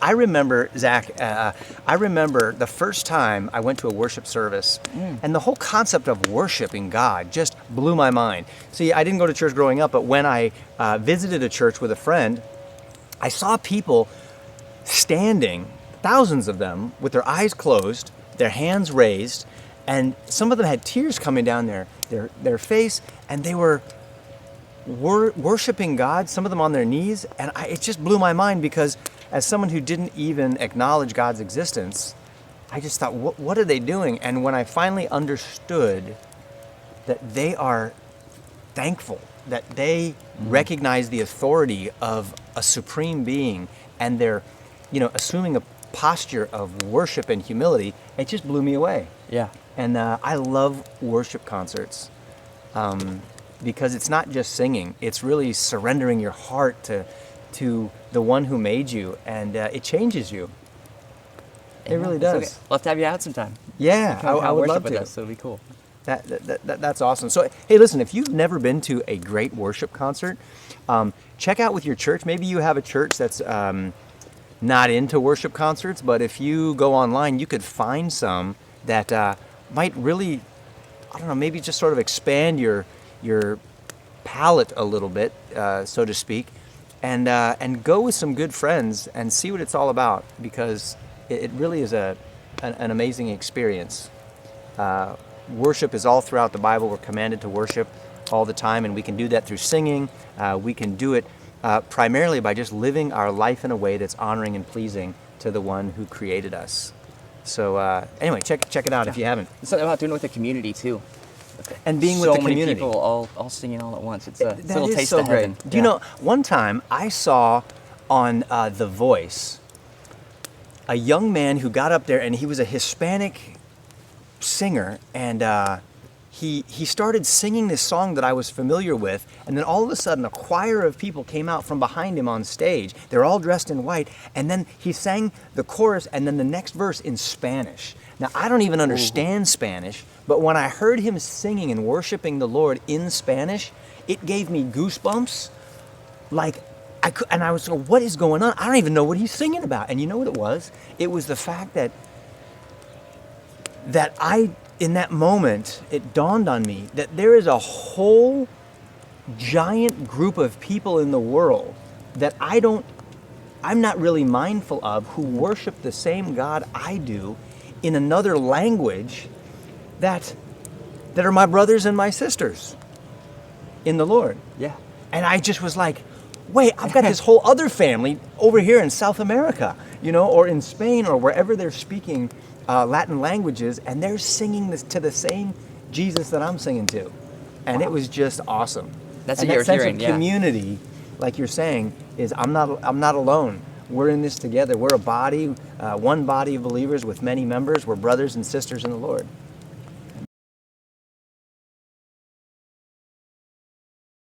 I remember, Zach, I remember the first time I went to a worship service, and the whole concept of worshiping God just blew my mind. See, I didn't go to church growing up, but when I visited a church with a friend, I saw people standing, thousands of them, with their eyes closed, their hands raised, and some of them had tears coming down their face, and they were worshiping God, some of them on their knees, and it just blew my mind because as someone who didn't even acknowledge God's existence, I just thought, what are they doing? And when I finally understood that they are thankful, that they recognize the authority of a supreme being, and they're, assuming a posture of worship and humility, it just blew me away. Yeah. And I love worship concerts. Because it's not just singing, it's really surrendering your heart to the one who made you, and it changes you. It really does. Okay. We'll have to have you out sometime. Yeah, I would love with to. us, so it'll be cool. That's awesome. So, hey, listen, if you've never been to a great worship concert, check out with your church. Maybe you have a church that's not into worship concerts, but if you go online, you could find some that might really, maybe just sort of expand your palate a little bit, so to speak, and go with some good friends and see what it's all about, because it really is an amazing experience. Worship is all throughout the Bible. We're commanded to worship all the time, and we can do that through singing. We can do it primarily by just living our life in a way that's honoring and pleasing to the one who created us. So anyway, check it out if you haven't. It's something about doing it with the community too. And being with the community. So many people all singing all at once. It's a little taste of great. heaven. Do you know, one time I saw on The Voice a young man who got up there, and he was a Hispanic singer, and he started singing this song that I was familiar with, and then all of a sudden a choir of people came out from behind him on stage. They're all dressed in white, and then he sang the chorus and then the next verse in Spanish. Now, I don't even understand Spanish, but when I heard him singing and worshiping the Lord in Spanish, it gave me goosebumps. And I was like, what is going on? I don't even know what he's singing about. And you know what it was? It was the fact that in that moment, it dawned on me that there is a whole giant group of people in the world that I'm not really mindful of, who worship the same God I do in another language, that are my brothers and my sisters in the Lord. Yeah. And I just was like, wait, I've got this whole other family over here in South America, or in Spain, or wherever they're speaking Latin languages, and they're singing this to the same Jesus that I'm singing to. And it was just awesome. That's and what that you're sense hearing, of community, like you're saying, is I'm not alone. We're in this together. We're a body, one body of believers with many members. We're brothers and sisters in the Lord.